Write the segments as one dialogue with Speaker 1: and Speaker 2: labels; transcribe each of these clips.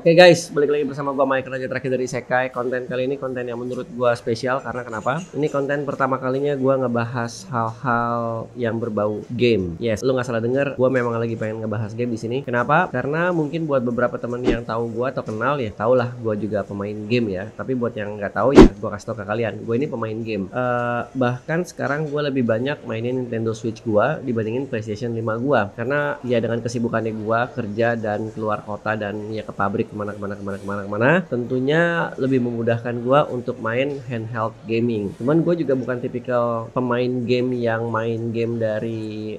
Speaker 1: Oke guys, balik lagi bersama gua Mike Raja terakhir dari Isekai. Konten kali ini konten yang menurut gua spesial karena kenapa? Ini konten pertama kalinya gua ngebahas hal-hal yang berbau game. Yes, lu nggak salah denger, gua memang lagi pengen ngebahas game di sini. Kenapa? Karena mungkin buat beberapa temen yang tahu gua atau kenal ya, tau lah gua juga pemain game ya. Tapi buat yang nggak tahu ya, gua kasih tau ke kalian, gua ini pemain game. Bahkan sekarang gua lebih banyak mainin Nintendo Switch gua dibandingin PlayStation 5 gua. Karena ya dengan kesibukannya gua kerja dan keluar kota dan ya ke pabrik kemana, tentunya lebih memudahkan gua untuk main handheld gaming. Cuman gue juga bukan tipikal pemain game yang main game dari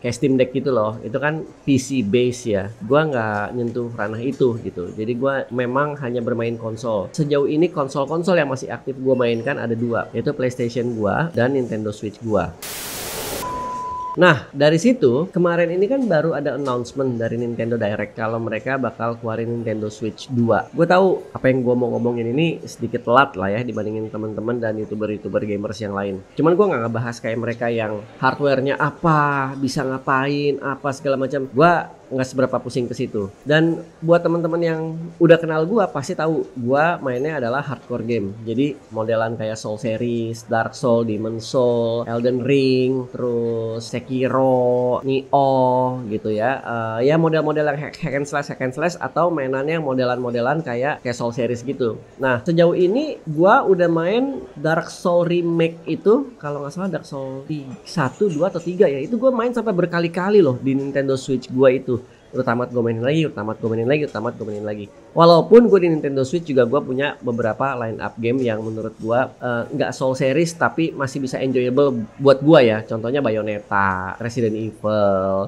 Speaker 1: kayak Steam Deck gitu loh. Itu kan PC base ya. Gua nggak nyentuh ranah itu gitu. Jadi gua memang hanya bermain konsol. Sejauh ini konsol-konsol yang masih aktif gua mainkan ada dua, yaitu PlayStation gua dan Nintendo Switch gua. Nah, dari situ kemarin ini kan baru ada announcement dari Nintendo Direct kalau mereka bakal keluarin Nintendo Switch 2. Gue tahu apa yang gue mau ngomongin ini sedikit telat lah ya dibandingin teman-teman dan YouTuber gamers yang lain. Cuman gue nggak ngebahas kayak mereka yang hardware-nya apa, bisa ngapain, apa segala macam. Gue nggak seberapa pusing ke situ. Dan buat teman-teman yang udah kenal gue pasti tahu gue mainnya adalah hardcore game. Jadi modelan kayak Soul Series, Dark Soul, Demon Soul, Elden Ring, terus Sekiro, Nioh gitu ya. Ya model-model yang hack and slash atau mainannya yang modelan-modelan kayak Soul Series gitu. Nah, sejauh ini gua udah main Dark Soul Remake itu kalau nggak salah Dark Soul 1, 2 atau 3 ya. Itu gua main sampai berkali-kali loh di Nintendo Switch gua itu. Tamat gue mainin lagi. Walaupun gue di Nintendo Switch juga gue punya beberapa line up game yang menurut gue nggak Soul Series tapi masih bisa enjoyable buat gue ya. Contohnya Bayonetta, Resident Evil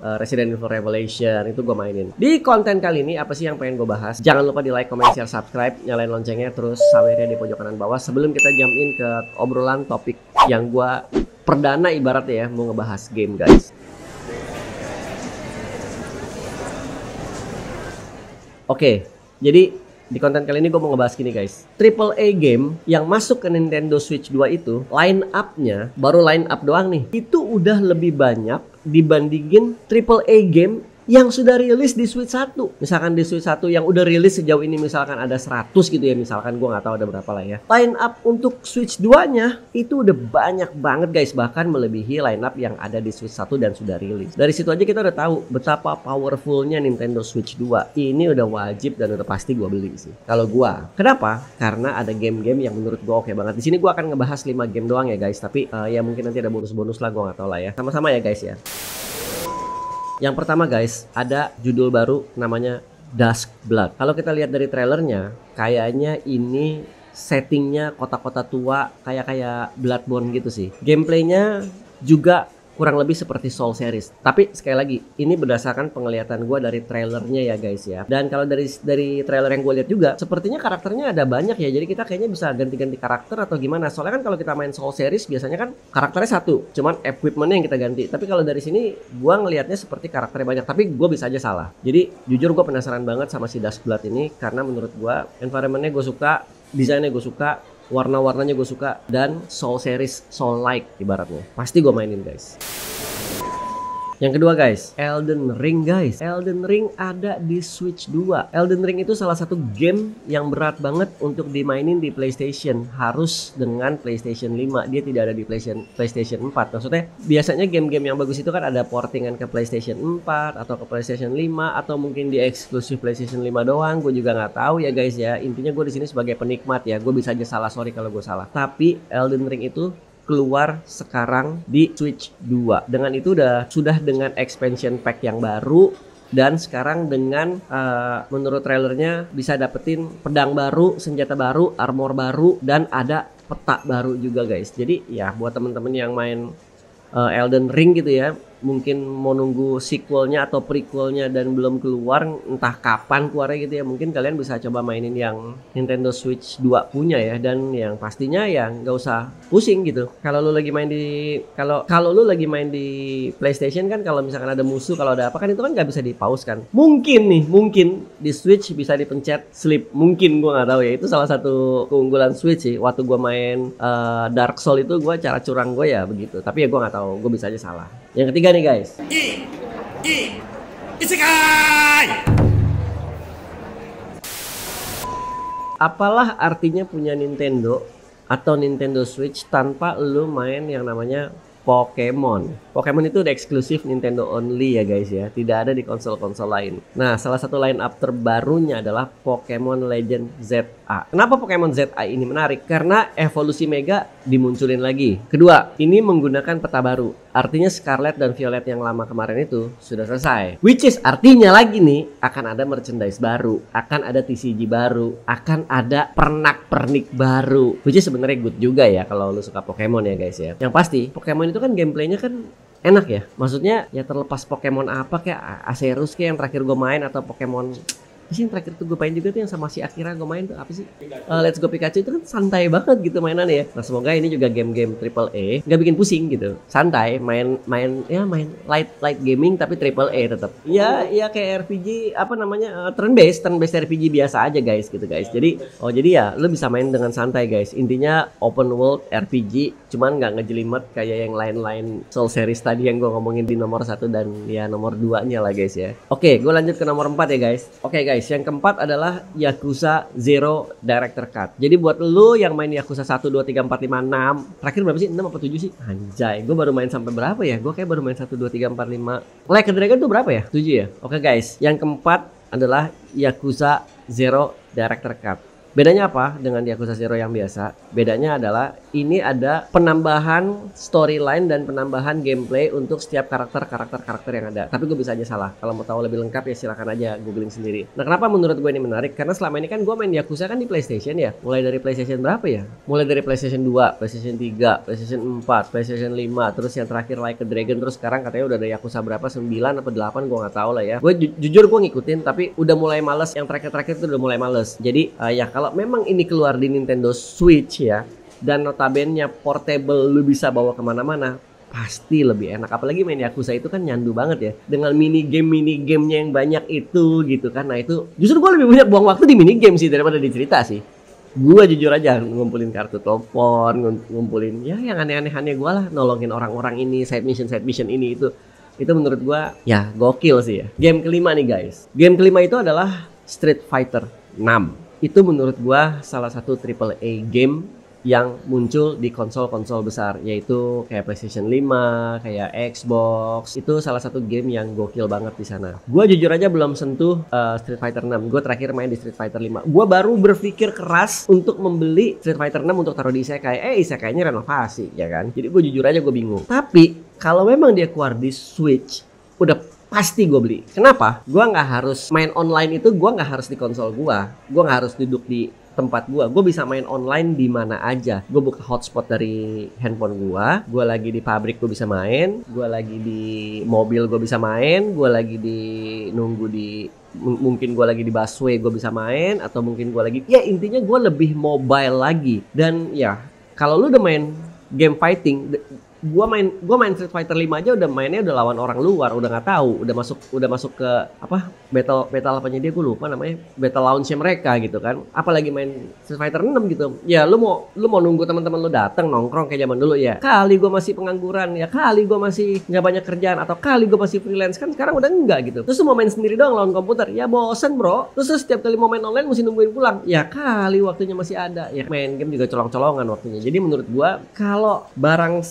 Speaker 1: Revelation itu gue mainin. Di konten kali ini apa sih yang pengen gue bahas? Jangan lupa di like, comment, share, subscribe, nyalain loncengnya, terus sawernya di pojok kanan bawah sebelum kita jump in ke obrolan topik yang gue perdana ibaratnya ya mau ngebahas game guys. Oke, jadi di konten kali ini gue mau ngebahas gini guys. AAA game yang masuk ke Nintendo Switch 2 itu line up-nya, baru line up doang nih, itu udah lebih banyak dibandingin AAA game yang sudah rilis di Switch 1. Misalkan di Switch 1 yang udah rilis sejauh ini misalkan ada 100 gitu ya, misalkan gue nggak tahu ada berapa lah ya. Line up untuk Switch 2-nya itu udah banyak banget guys, bahkan melebihi line up yang ada di Switch 1 dan sudah rilis. Dari situ aja kita udah tahu betapa powerfulnya Nintendo Switch 2. Ini udah wajib dan udah pasti gue beli sih. Kalau gue, kenapa? Karena ada game-game yang menurut gue oke banget. Di sini gue akan ngebahas 5 game doang ya guys, tapi ya mungkin nanti ada bonus-bonus lah, gue nggak tahu lah ya. Sama-sama ya guys ya. Yang pertama guys, ada judul baru namanya Dusk Blood. Kalau kita lihat dari trailernya, kayaknya ini settingnya kota-kota tua, kayak Bloodborne gitu sih. Gameplaynya juga kurang lebih seperti Soul Series. Tapi sekali lagi, ini berdasarkan penglihatan gue dari trailernya ya guys ya. Dan kalau dari trailer yang gue lihat juga, sepertinya karakternya ada banyak ya. Jadi kita kayaknya bisa ganti-ganti karakter atau gimana. Soalnya kan kalau kita main Soul Series biasanya kan karakternya satu, cuman equipmentnya yang kita ganti. Tapi kalau dari sini gue ngelihatnya seperti karakternya banyak. Tapi gue bisa aja salah. Jadi jujur gue penasaran banget sama si Dusk Blood ini karena menurut gue environmentnya gue suka, desainnya gue suka, warna-warnanya gue suka, dan Soul Series, Soul like ibaratnya. Pasti gue mainin guys. Yang kedua guys, Elden Ring guys. Elden Ring ada di Switch 2. Elden Ring itu salah satu game yang berat banget untuk dimainin di PlayStation. Harus dengan PlayStation 5. Dia tidak ada di PlayStation 4. Maksudnya biasanya game-game yang bagus itu kan ada portingan ke PlayStation 4 atau ke PlayStation 5 atau mungkin di eksklusif PlayStation 5 doang. Gue juga nggak tahu ya guys ya. Intinya gue di sini sebagai penikmat ya. Gue bisa aja salah, sorry kalau gue salah. Tapi Elden Ring itu keluar sekarang di Switch 2. Dengan itu sudah dengan expansion pack yang baru dan sekarang dengan menurut trailernya bisa dapetin pedang baru, senjata baru, armor baru dan ada peta baru juga guys. Jadi ya buat temen-temen yang main Elden Ring gitu ya, mungkin mau nunggu sequelnya atau prequelnya dan belum keluar, entah kapan keluarnya gitu ya, mungkin kalian bisa coba mainin yang Nintendo Switch 2 punya ya. Dan yang pastinya ya nggak usah pusing gitu. Kalau lu lagi main di kalau lu lagi main di PlayStation kan, kalau misalkan ada musuh, kalau ada apa kan itu kan nggak bisa di pause kan. Mungkin di Switch bisa dipencet sleep, mungkin gua nggak tahu ya. Itu salah satu keunggulan Switch sih. Waktu gua main Dark Soul itu gua cara curang gue ya begitu, tapi ya gua nggak tahu, gue bisa aja salah. Yang ketiga nih guys,
Speaker 2: 異世界
Speaker 1: Apalah artinya punya Nintendo atau Nintendo Switch tanpa lu main yang namanya Pokemon. Pokemon itu udah eksklusif Nintendo only ya guys ya, tidak ada di konsol-konsol lain. Nah, salah satu line up terbarunya adalah Pokemon Legend ZA. Kenapa Pokemon ZA ini menarik? Karena evolusi Mega dimunculin lagi. Kedua, ini menggunakan peta baru. Artinya Scarlet dan Violet yang lama kemarin itu sudah selesai. Which is artinya lagi nih akan ada merchandise baru, akan ada TCG baru, akan ada pernak-pernik baru. Which is sebenarnya good juga ya kalau lu suka Pokemon ya guys ya. Yang pasti Pokemon itu kan gameplaynya kan enak ya. Maksudnya ya terlepas Pokemon apa kayak Acerus kayak yang terakhir gue main atau Pokemon sih yang terakhir tuh gue main juga tuh yang sama si Akira gue main tuh apa sih? Let's Go Pikachu itu kan santai banget gitu mainannya ya. Nah semoga ini juga game-game triple A nggak bikin pusing gitu. Santai main light gaming tapi triple A tetap. Ya kayak RPG apa namanya turn based RPG biasa aja guys gitu guys. Jadi ya lu bisa main dengan santai guys. Intinya open world RPG cuman nggak ngejelimet kayak yang lain-lain Soul series tadi yang gue ngomongin di nomor 1 dan ya nomor 2-nya lah guys ya. Oke, gue lanjut ke nomor 4 ya guys. Oke guys, yang keempat adalah Yakuza Zero Director Cut. Jadi buat lu yang main Yakuza 1, 2, 3, 4, 5, 6 terakhir berapa sih? 6 apa 7 sih? Anjay, gue baru main sampai berapa ya? Gue kayak baru main 1, 2, 3, 4, 5. Like a Dragon tuh berapa ya? 7 ya? Oke guys, yang keempat adalah Yakuza Zero Director Cut. Bedanya apa dengan Yakuza Zero yang biasa? Bedanya adalah ini ada penambahan storyline dan penambahan gameplay untuk setiap karakter yang ada. Tapi gue bisa aja salah. Kalau mau tahu lebih lengkap ya silakan aja googling sendiri. Nah kenapa menurut gue ini menarik? Karena selama ini kan gue main Yakuza kan di PlayStation ya. Mulai dari PlayStation berapa ya? Mulai dari PlayStation 2, PlayStation 3, PlayStation 4, PlayStation 5. Terus yang terakhir Like a Dragon. Terus sekarang katanya udah ada Yakuza berapa? 9 atau 8 gue gak tahu lah ya. Gue jujur gue ngikutin tapi udah mulai males. Yang terakhir itu udah mulai males. Jadi ya kalau memang ini keluar di Nintendo Switch ya dan notabene portable lu bisa bawa kemana-mana pasti lebih enak. Apalagi main Yakuza itu kan nyandu banget ya dengan mini gamenya yang banyak itu gitu kan. Nah itu justru gue lebih banyak buang waktu di mini game sih daripada di cerita sih. Gue jujur aja ngumpulin kartu telepon, ngumpulin ya yang aneh-aneh gue lah, nolongin orang-orang ini, side mission ini itu menurut gue ya gokil sih ya. Game kelima nih guys. Game kelima itu adalah Street Fighter 6. Itu menurut gua salah satu triple A game yang muncul di konsol-konsol besar, yaitu kayak PlayStation 5, kayak Xbox. Itu salah satu game yang gokil banget di sana. Gua jujur aja belum sentuh Street Fighter 6. Gua terakhir main di Street Fighter 5. Gua baru berpikir keras untuk membeli Street Fighter 6 untuk taruh di Isekai. Isekainya renovasi, ya kan? Jadi gua jujur aja gua bingung. Tapi kalau memang dia keluar di Switch, udah pasti gue beli. Kenapa? Gue nggak harus main online itu, gue nggak harus di konsol gue nggak harus duduk di tempat gue bisa main online di mana aja. Gue buka hotspot dari handphone gue lagi di pabrik gue bisa main, gue lagi di mobil gue bisa main, gue lagi di nunggu di mungkin gue lagi di busway gue bisa main, atau mungkin gue lagi ya intinya gue lebih mobile lagi. Dan ya kalau lu udah main game fighting, Gua main Street Fighter 5 aja udah mainnya udah lawan orang luar, udah nggak tahu, udah masuk ke apa battle apanya dia, gue lupa namanya, battle launch mereka gitu kan. Apalagi main Street Fighter 6 gitu. Ya lu mau nunggu teman-teman lu datang nongkrong kayak zaman dulu ya. Kali gue masih pengangguran ya, kali gue masih nggak banyak kerjaan, atau kali gue masih freelance kan sekarang udah enggak gitu. Terus lu mau main sendiri doang lawan komputer, ya bosen bro. Terus setiap kali mau main online mesti nungguin pulang. Ya kali waktunya masih ada. Ya main game juga colong-colongan waktunya. Jadi menurut gua kalau barang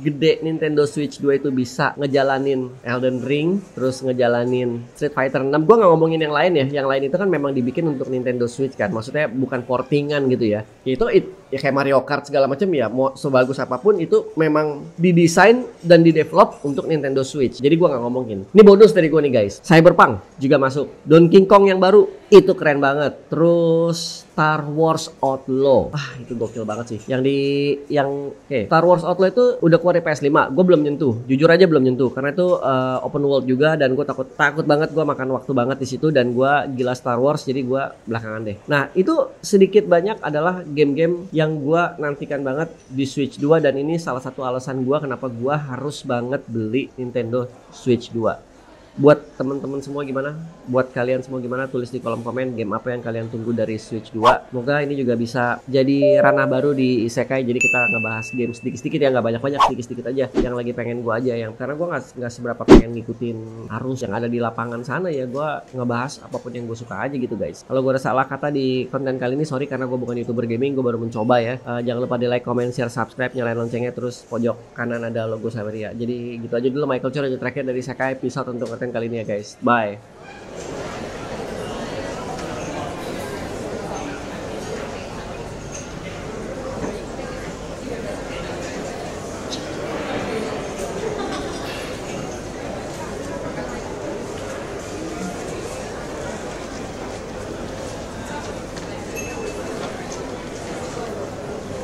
Speaker 1: gede Nintendo Switch 2 itu bisa ngejalanin Elden Ring, terus ngejalanin Street Fighter 6. Gua nggak ngomongin yang lain ya. Yang lain itu kan memang dibikin untuk Nintendo Switch kan. Maksudnya bukan portingan gitu ya. Itu ya kayak Mario Kart segala macam ya. Mau sebagus apapun itu memang didesain dan didevelop untuk Nintendo Switch. Jadi gua nggak ngomongin. Ini bonus dari gua nih guys. Cyberpunk juga masuk. Donkey Kong yang baru itu keren banget. Terus Star Wars Outlaw. Itu gokil banget sih. Star Wars Outlaw itu udah keluar di PS5. Gue belum nyentuh. Jujur aja belum nyentuh karena itu open world juga dan gue takut banget, gue makan waktu banget di situ, dan gue gila Star Wars jadi gue belakangan deh. Nah, itu sedikit banyak adalah game-game yang gue nantikan banget di Switch 2, dan ini salah satu alasan gue kenapa gue harus banget beli Nintendo Switch 2. Buat teman-teman semua gimana? Buat kalian semua gimana? Tulis di kolom komen game apa yang kalian tunggu dari Switch 2. Semoga ini juga bisa jadi ranah baru di Isekai. Jadi kita ngebahas game sedikit-sedikit ya, nggak banyak-banyak, sedikit-sedikit aja. Yang lagi pengen gue aja, yang karena gue nggak seberapa pengen ngikutin arus yang ada di lapangan sana ya. Gue ngebahas apapun yang gue suka aja gitu guys. Kalau gue ada salah kata di konten kali ini, sorry karena gue bukan YouTuber gaming, gue baru mencoba ya. Jangan lupa di like, comment, share, subscribe, nyalain loncengnya, terus pojok kanan ada logo Saveria. Jadi gitu aja dulu Michael Chor aja terakhir dari Isekai episode untuk konten kali ini ya guys. Bye.